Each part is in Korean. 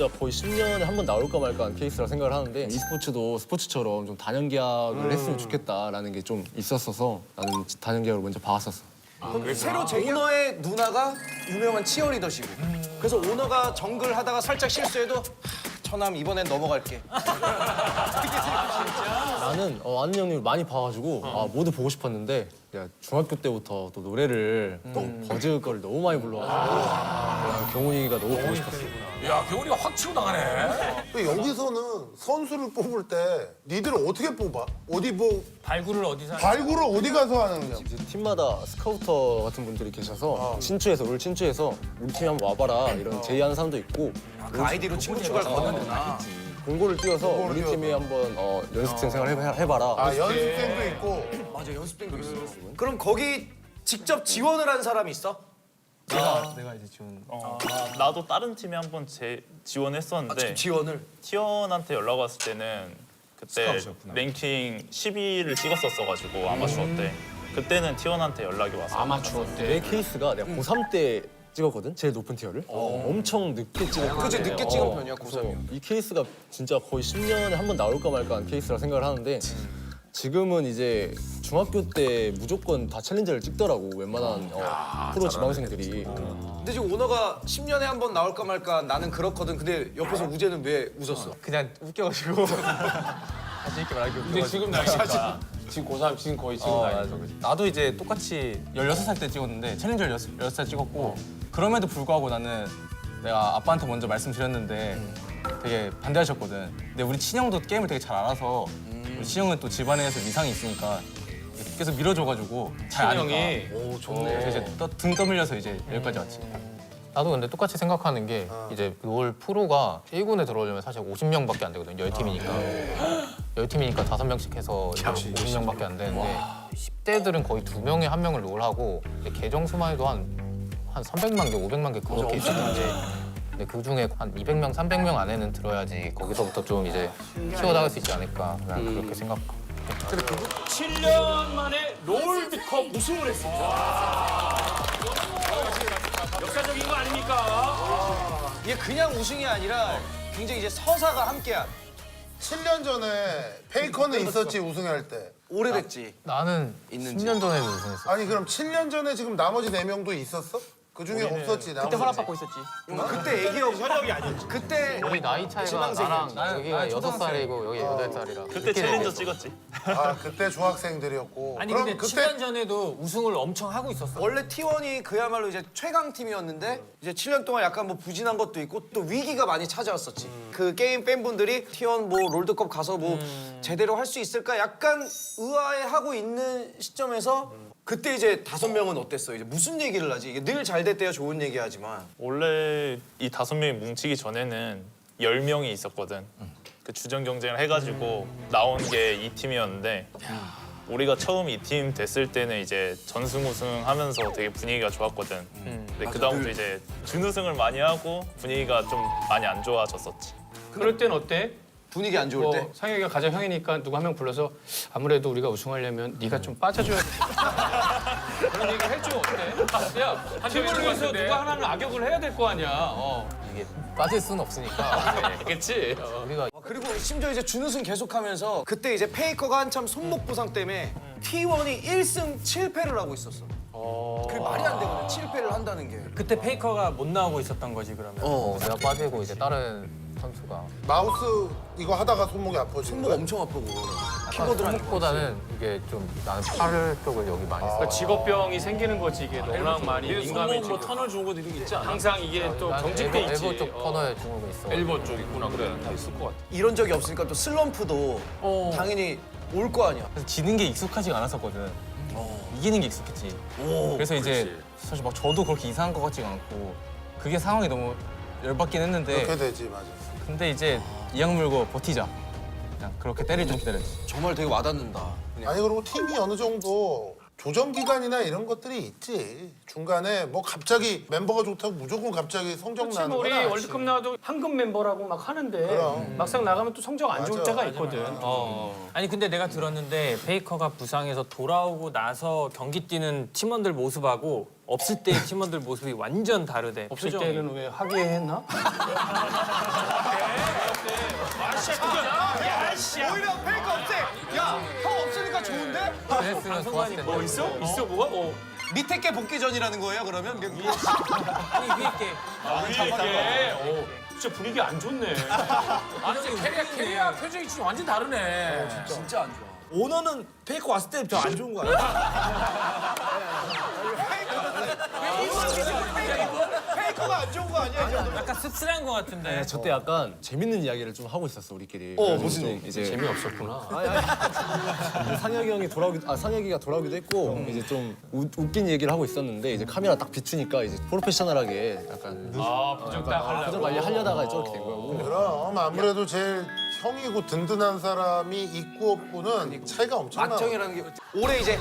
진짜 거의 10년에 한 번 나올까 말까한 케이스라 생각을 하는데 e스포츠도 스포츠처럼 좀 단연 계약을 했으면 좋겠다라는 게 좀 있었어서 나는 단연 계약을 먼저 봐왔었어. 새로 오너의 누나가 유명한 치어리더시고 그래서 오너가 정글 하다가 살짝 실수해도 처남 이번엔 넘어갈게. 나는 아는 형님을 많이 봐가지고 모두 보고 싶었는데 내가 중학교 때부터 또 노래를 또 버즈 거를 너무 많이 불러가지고 내가 경훈이가 너무 보고 싶었어. 야, 경훈이가 확 치고 나가네. 여기서는 선수를 뽑을 때 니들은 어떻게 뽑아? 어디 뭐 발굴을 어디서 발굴을 어디 가서 하는 거냐? 이제 팀마다 스카우터 같은 분들이 계셔서 친추해서 롤 친추해서 우리 팀에 한번 와봐라 이런 제의하는 사람도 있고 그 아이디로 친구 추가를 거는구나. 공고를 띄워서 우리 팀에 한번 연습생 생활 해봐라. 아 연습생도 있고. 맞아 연습생도 있어. 그럼 거기 직접 지원을 한 사람이 있어? 내가 이제 지원. 나도 다른 팀에 한번 지원했었는데 지원을. 티원한테 연락 왔을 때는 그때 랭킹 10위를 찍었었어가지고 아마추어 때 그때는 티원한테 연락이 와서 아마추어 때 내 케이스가 내가 고3 때 찍었거든? 제일 높은 티어를. 엄청 늦게 찍었거든. 그치, 늦게 찍은 편이야, 고3이면. 이 케이스가 진짜 거의 10년에 한 번 나올까 말까한 케이스라 생각을 하는데 지금은 이제 중학교 때 무조건 다 챌린저를 찍더라고, 웬만한 프로 지망생들이. 근데 지금 오너가 10년에 한 번 나올까 말까 나는 그렇거든. 근데 옆에서 우재는 왜 웃었어? 그냥 웃겨가지고. 자신 있게 말하기 근데 웃겨가지고. 지금 나이가 지금 고3 지금 거의 지금 나이 나도 이제 똑같이 16살 때 찍었는데 챌린저 16살 찍었고 그럼에도 불구하고 나는 내가 아빠한테 먼저 말씀드렸는데 되게 반대하셨거든. 근데 우리 친형도 게임을 되게 잘 알아서 우리 친형은 또 집안에서 위상이 있으니까 계속 밀어줘가지고 잘 아니까. 형이 오 좋네. 그래서 이제 등 떠밀려서 이제 여기까지 왔지. 나도 근데 똑같이 생각하는 게 이제 롤 프로가 1군에 들어오려면 사실 50명밖에 안 되거든. 10팀이니까. 10팀이니까 5명씩 해서 50명밖에 안 되는데 10대들은 거의 2명에 1명을 롤하고 계정 수만 해도 한 300만 개, 500만 개 그렇게 있었는데 근데 그중에 한 200명, 300명 안에는 들어야지 거기서부터 좀 이제 키워나갈 수 있지 않을까 난 그렇게 생각하고 7년 만에 롤드컵 우승을 했습니다. 역사적인 거 아닙니까? 이게 그냥 우승이 아니라 굉장히 이제 서사가 함께한 7년 전에 페이커는 있었지 우승할 때. 오래됐지. 나는 있는지. 10년 전에도 우승했어. 아니 그럼 7년 전에 지금 나머지 4명도 있었어? 그 중에 없었지. 그때 허락받고 있었지. 그때 애기였고 현역이 아니었지. 그때 우리 나이 차이가 나랑 여기가 6살이고 여기 8살이라 그때 챌린저 찍었지. 아 그때 중학생들이었고. 아니 그럼 근데 그때 7년 전에도 우승을 엄청 하고 있었어. 원래 T1이 그야말로 이제 최강 팀이었는데 이제 7년 동안 약간 뭐 부진한 것도 있고 또 위기가 많이 찾아왔었지. 그 게임 팬분들이 T1 뭐 롤드컵 가서 뭐 제대로 할 수 있을까 약간 의아해하고 있는 시점에서 그때 이제 5명은 어땠어? 이제 무슨 얘기를 하지? 이게 늘 잘 됐대요 좋은 얘기하지만 원래 이 5명이 뭉치기 전에는 10명이 있었거든. 그 주전 경쟁을 해가지고 나온 게 이 팀이었는데 우리가 처음 이 팀 됐을 때는 이제 전승 우승하면서 되게 분위기가 좋았거든. 근데 그 다음부터 이제 준우승을 많이 하고 분위기가 좀 많이 안 좋아졌었지. 그럴 땐 어때? 분위기 안 좋을 때 뭐 상혁이가 가장 형이니까 누구 한 명 불러서 아무래도 우리가 우승하려면 네가 좀 빠져줘야 돼. 그런 얘기 해줘 어때? 야 팀을 위해서 누가 하나는 악역을 해야 될 거 아니야. 이게 빠질 수는 없으니까 그치? 우리가 그리고 심지어 이제 준우승 계속하면서 그때 이제 페이커가 한참 손목 부상 때문에 T1이 1승 7패를 하고 있었어. 그게 말이 안 되거든 7패를 한다는 게. 그때 페이커가 못 나오고 있었던 거지 그러면. 내가 빠지고 이제 다른 선수가 마우스 이거 하다가 손목이 아파지는 손목 거야? 엄청 아프고 키보드랑 손목보다는 이게 좀 나는 팔 쪽을 여기 많이 써. 그러니까 직업병이 생기는 거지 이게 워낙 많이 민감해지고. 뭐 터널 증후군 이런 게 있지 않아? 항상 이게 또 경직돼 있지. 엘보 쪽 터널에 증후가 있어. 엘보 쪽 있구나 그래. 다 있을 것 같아. 이런 적이 없으니까 또 슬럼프도 당연히 올 거 아니야. 그래서 지는 게 익숙하지가 않았었거든. 이기는 게 익숙했지. 그래서 이제 사실 막 저도 그렇게 이상한 것 같지가 않고 그게 상황이 너무 열받긴 했는데 그렇게 되지 맞아. 근데 이제 이악 물고 버티자. 그냥 그렇게 때릴 좀 기다렸지. 정말 되게 와닿는다. 아니 그리고 팀이 어느 정도 조정 기간이나 이런 것들이 있지. 중간에 뭐 갑자기 멤버가 좋다고 무조건 갑자기 성적 그렇지 나는 뭐 건 우리 아니지. 월드컵 나와도 황금 멤버라고 막 하는데 그럼. 막상 나가면 또 성적 안 좋을 맞아. 때가 있거든. 아니 근데 내가 들었는데 페이커가 부상에서 돌아오고 나서 경기 뛰는 팀원들 모습하고 없을 때의 팀원들 모습이 완전 다르대. 없을 표정이. 때는 왜 하기했나? 오히려 페이커 없애. 야, 형 없으니까 좋은데? 그랬으면 좋았을 텐데. 있어 뭐가? 밑에 게 복귀 전이라는 거예요, 그러면? 아니 위에 게. 이게 진짜 분위기 안 좋네. 아니 캐리아 표정이 진짜 완전 다르네. 진짜 안 좋아. 오너는 페이커 왔을 때부터 안 좋은 거 아니야? 페이커가 안 좋은 거 아니야? 이 정도면? 약간 씁쓸한 거 같은데. 저 때 약간 재밌는 이야기를 좀 하고 있었어 우리끼리. 무슨 얘기? 이제 재미없었구나. 상혁이 형이 상혁이가 돌아오기도 했고 이제 좀 웃긴 얘기를 하고 있었는데 이제 카메라 딱 비추니까 이제 프로페셔널하게 약간 표정 딱 하려고. 표정 관리 하려다가 저렇게 된 거고. 그럼 아무래도 제일 형이고 든든한 사람이 있고 없고는 차이가 엄청나. 막정이라는 게 올해 이제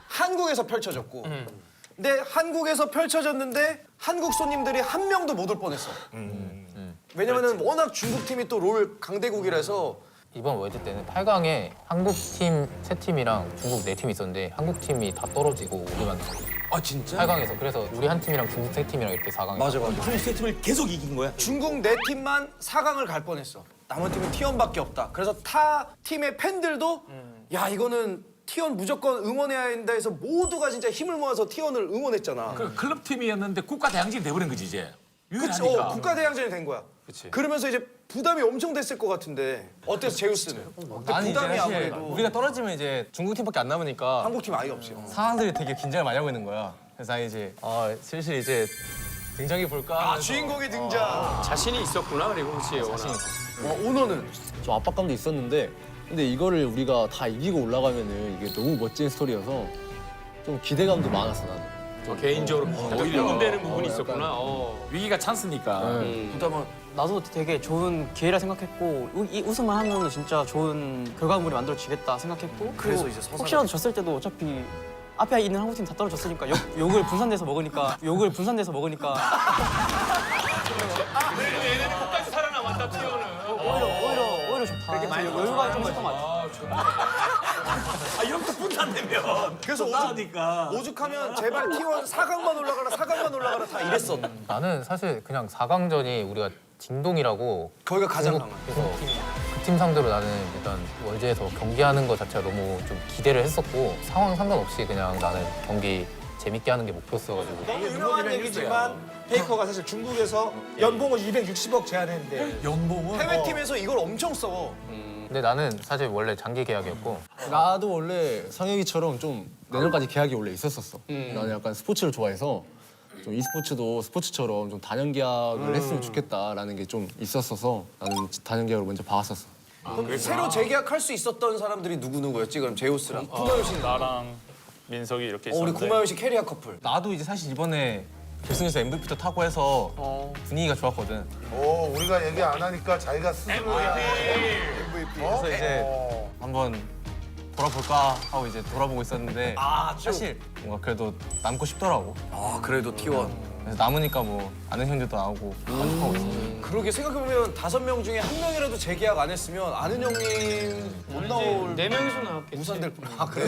한국에서 펼쳐졌고 근데 한국에서 펼쳐졌는데 한국 손님들이 한 명도 못 올 뻔했어. 왜냐면은 워낙 중국 팀이 또 롤 강대국이라서 이번 월드 때는 8강에 한국 팀 3팀이랑 중국 4팀이 있었는데 한국 팀이 다 떨어지고 우리만 아 진짜? 8강에서 그래서 우리 한 팀이랑 중국 3팀이랑 이렇게 4강에 맞아. 한국 세 팀을 계속 이긴 거야? 중국 네 팀만 4강을 갈 뻔했어. 남은 팀은 T1밖에 없다. 그래서 타 팀의 팬들도 야 이거는 T1 무조건 응원해야 한다 해서 모두가 진짜 힘을 모아서 T1을 응원했잖아. 그 클럽 팀이었는데 국가 대항진이 돼버린 거지 이제. 그치? 유일하니까. 국가대항전이 된 거야. 그러면서 이제 부담이 엄청 됐을 것 같은데 어땠어 제우스는? 근데 아니 이제 부담이 사실 아무래도 우리가 떨어지면 이제 중국 팀밖에 안 남으니까 한국 팀 아예 없지. 사람들이 되게 긴장을 많이 하고 있는 거야. 그래서 나 이제 슬슬 이제 등장해 볼까. 아 하면서 주인공의 등장. 자신이 있었구나 그리고 혹시 오너는 좀 압박감도 있었는데 근데 이거를 우리가 다 이기고 올라가면은 이게 너무 멋진 스토리여서 좀 기대감도 많았어 나는. 개인적으로 오히려 흥분되는 부분이 있었구나. 위기가 찬스니까. 부담은 나도 되게 좋은 기회라 생각했고 이 우승만 하면 진짜 좋은 결과물이 만들어지겠다 생각했고 그래서 그리고 이제 서사가- 혹시라도 졌을 때도 어차피 앞에 있는 한국 팀 다 떨어졌으니까 욕을 분산돼서 먹으니까 얘네는 끝까지 살아남았다 티어는. 오히려 좋다. 그렇게 많이 여유가 좀 있었던 것 같아. 아 이런 거 분단되면 그래서 나으니까. 오죽하면 제발 T1 4강만 올라가라 다 이랬어. 나는 사실 그냥 4강전이 우리가 딩동이라고 거기가 가장 강한. 그래서 그 팀 상대로 나는 일단 월드에서 경기하는 것 자체가 너무 좀 기대를 했었고 상황 상관없이 그냥 나는 경기 재밌게 하는 게 목표였어가지고 너무 유명한 얘기지만 페이커가 사실 중국에서 연봉을 260억 제안했는데 연봉은 해외 팀에서 이걸 엄청 써. 근데 나는 사실 원래 장기 계약이었고 나도 원래 상혁이처럼 좀 내년까지 계약이 원래 있었었어. 나는 약간 스포츠를 좋아해서 좀 e스포츠도 스포츠처럼 좀 단연 계약을 했으면 좋겠다라는 게 좀 있었어서 나는 단연 계약을 먼저 박았었어. 그럼 새로 재계약할 수 있었던 사람들이 누구였지? 그럼 제우스랑 구마유 씨. 나랑 민석이 이렇게 우리 있었는데 구마유 씨 캐리아 커플. 나도 이제 사실 이번에 결승에서 MVP도 타고 해서 분위기가 좋았거든. 오, 우리가 얘기 안 하니까 자기가 스스로 그래서 이제 한번 돌아볼까 하고 이제 돌아보고 있었는데 사실 뭔가 그래도 남고 싶더라고. 아 그래도 T1. 그래서 남으니까 뭐 아는 형들도 나오고 만족하고 있어. 그러게 생각해보면 5명 중에 1명이라도 재계약 안 했으면 아는 형님 못 나올 4명이서 나왔겠지. 무산될 뻔. 아 그래?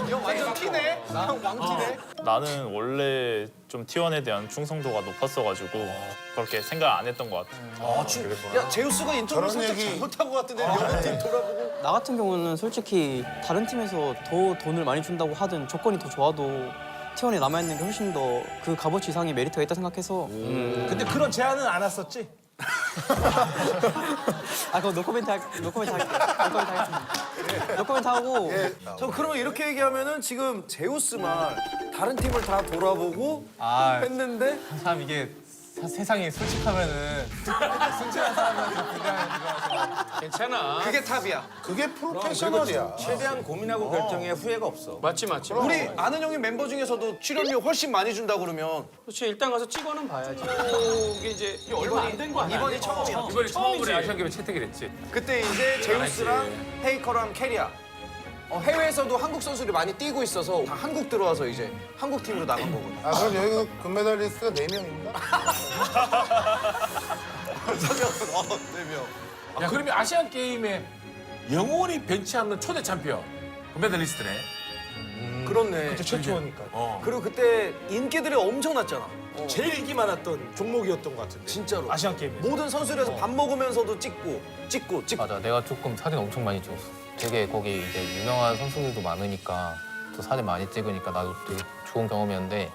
형 완전 티네? 형 왕티네? 나는 원래 좀 T1에 대한 충성도가 높았어가지고 그렇게 생각 안 했던 것 같아. 야 제우스가 인터뷰 저런 살짝 얘기- 잘못한 것 같은데 연예팀 돌아보고. 나 같은 경우는 솔직히 다른 팀에서 더 돈을 많이 준다고 하든 조건이 더 좋아도 T1에 남아있는 게 훨씬 더 그 값어치 이상의 메리트가 있다 생각해서 근데 그런 제안은 안 왔었지? 그거 노코멘트 하겠습니다. 노코멘트 하고 저 그러면 이렇게 얘기하면은 지금 제우스만 다른 팀을 다 돌아보고 아, 했는데 참 이게 세상이 솔직하면은 순진한 사람한테 불리하니까 괜찮아. 그게 탑이야. 그게 프로페셔널이야. 최대한 고민하고 결정해 후회가 없어. 맞지. 우리 아는 형님 멤버 중에서도 출연료 훨씬 많이 준다 그러면 그렇지 일단 가서 찍어는 봐야지. 이게 이제 얼마 안 된 거 아니야? 이번이 처음이야. 이번에 처음으로 아시안 게임에 채택이 됐지. 그때 이제 제우스랑 페이커랑 캐리아 해외에서도 한국 선수들이 많이 뛰고 있어서 다 한국 들어와서 이제 한국 팀으로 나간 거거든. 아 그럼 여기서 금메달리스트가 4명입니다. 야 그러면 아시안 게임에 영원히 벤치 않는 초대 챔피언 금메달리스트네. 그렇네. 최초니까. 그리고 그때 인기들이 엄청났잖아. 제일 인기 많았던 종목이었던 것 같은데. 진짜로. 아시안 게임. 모든 선수들에서 밥 먹으면서도 찍고. 맞아, 내가 조금 사진 엄청 많이 찍었어. 되게 거기 이제 유명한 선수들도 많으니까 또 사진 많이 찍으니까 나도 되게 좋은 경험이었는데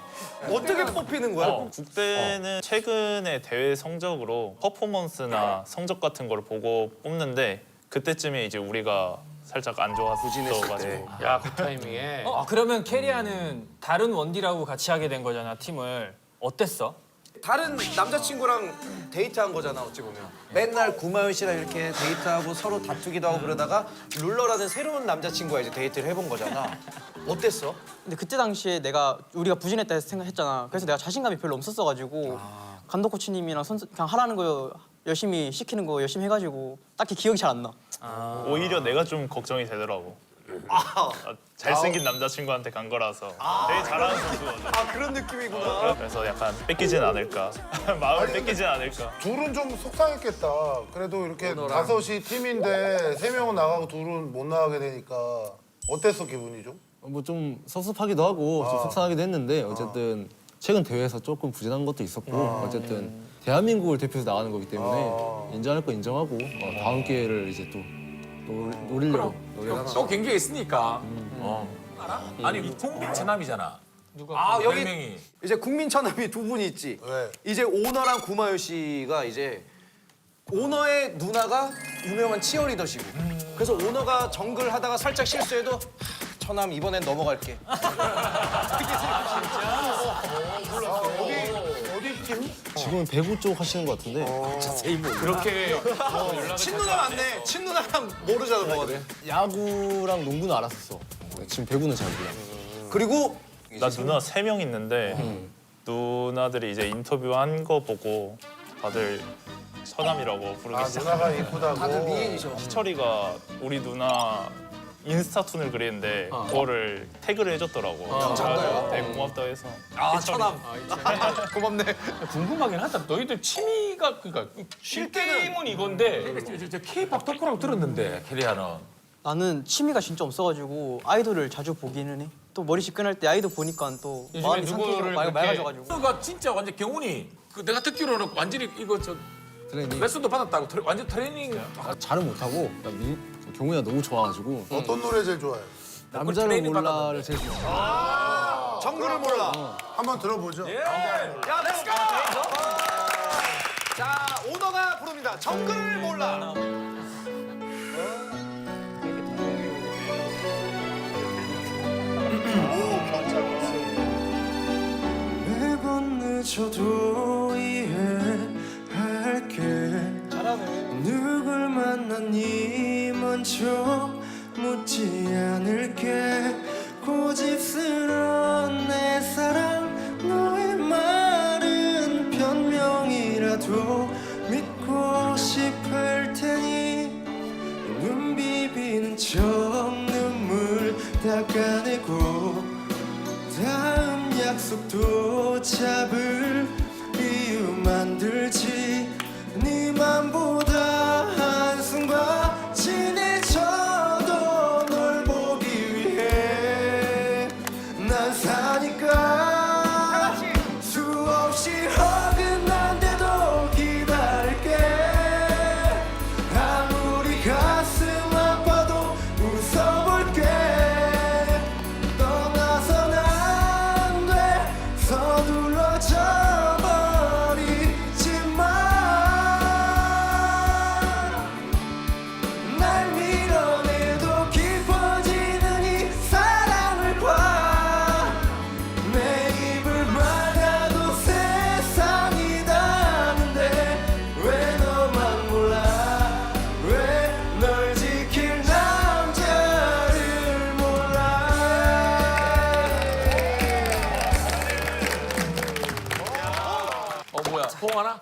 어떻게 뽑히는 거야? 국대는 최근에 대회 성적으로 퍼포먼스나 성적 같은 걸 보고 뽑는데 그때쯤에 이제 우리가 살짝 안 좋았어가지고 야, 그 타이밍에. 아 그러면 캐리아는 다른 원디라고 같이 하게 된 거잖아 팀을. 어땠어? 다른 남자친구랑 데이트한 거잖아 어찌 보면. 맨날 구마윤 씨랑 이렇게 데이트하고 서로 다투기도 하고 그러다가 룰러라는 새로운 남자친구와 이제 데이트를 해본 거잖아. 어땠어? 근데 그때 당시에 우리가 부진했다 생각했잖아. 그래서 내가 자신감이 별로 없었어가지고 감독 코치님이랑 선수 그냥 하라는 거 열심히 시키는 거 열심히 해가지고 딱히 기억이 잘 안 나. 오히려 내가 좀 걱정이 되더라고. 잘생긴 남자친구한테 간 거라서 되게 잘하는 선수거든. 아 그런 느낌이구나. 그래서 약간 뺏기진 않을까. 마음을 뺏기진 않을까. 둘은 좀 속상했겠다. 그래도 이렇게 5이 팀인데 3명은 나가고 2은 못 나가게 되니까 어땠어 기분이 좀? 뭐 좀 섭섭하기도 하고 좀 속상하기도 했는데 어쨌든 최근 대회에서 조금 부진한 것도 있었고 어쨌든 대한민국을 대표해서 나가는 거기 때문에 인정할 거 인정하고 다음 기회를 이제 또 노리려고 또 경기가 있으니까. 알아? 아니 국민 처남이잖아. 아 여기 별명이. 이제 국민 처남이 2분이 있지. 왜? 이제 오너랑 구마윤 씨가 이제 오너의 누나가 유명한 치어리더시고. 그래서 오너가 정글 하다가 살짝 실수해도 하, 처남 이번엔 넘어갈게. 어디 팀? 지금은 배구 쪽 하시는 것 같은데 그렇게 친누나 맞네. 친누나랑 모르잖아 뭐가 돼. 야구랑 농구는 알았었어. 지금 배구는 잘 몰라. 그리고 나 누나 3명 있는데 누나들이 이제 인터뷰한 거 보고 다들 처남이라고 부르기 아 시작해. 누나가 이쁘다고. 다들 미인이셔. 희철이가 우리 누나 인스타툰을 그리는데 그거를 태그를 해줬더라고. 그래가지고 되게 고맙다 해서. 아 처남. 고맙네. 궁금하긴 하다. 너희들 취미가 그러니까 쉴 게임은 이건데 저 K-pop 덕후라고 들었는데 캐리아는. 나는 취미가 진짜 없어가지고 아이돌을 자주 보기는 해. 또 머리 시끈할 때 아이돌 보니까 또 요즘에 마음이 누구를 상쾌하고 그렇게- 맑아져가지고. 너가 진짜 완전 경훈이 그 내가 듣기로는 완전히 이거 저 트레이닝 레슨도 받았다고 완전 트레이닝. 잘은 못하고 경훈이가 너무 좋아가지고 어떤 노래 제일 좋아해? 남자를 트레이닝 몰라를 제일 좋아해. 정글을 몰라. 한번 들어보죠. 야 렛츠고. 자 오너가 부릅니다. 정글을 몰라. 매번 늦어도 이해할게. 누굴 만났니 먼저 묻지 않을게. 고집스러운 내 사랑 너의 말은 변명이라도 믿고 싶을 테니 눈 비비는 척 눈물 닦아내고 다음 약속도 잡을 이유 만들지. 네 맘보다 한숨과 친해져도 널 보기 위해 난 사니까 수없이 어긋난데도 기다릴게. 아무리 가슴 아파도 웃어볼게. 떠나선 안 돼. 서둘러져 버리지 마. 날 밀어내도 깊어지는 이 사랑을 봐. 내 입을 막아도 세상이 다는데 왜 너만 몰라. 왜 널 지킬 남자를 몰라. 뭐야? 봉 하나?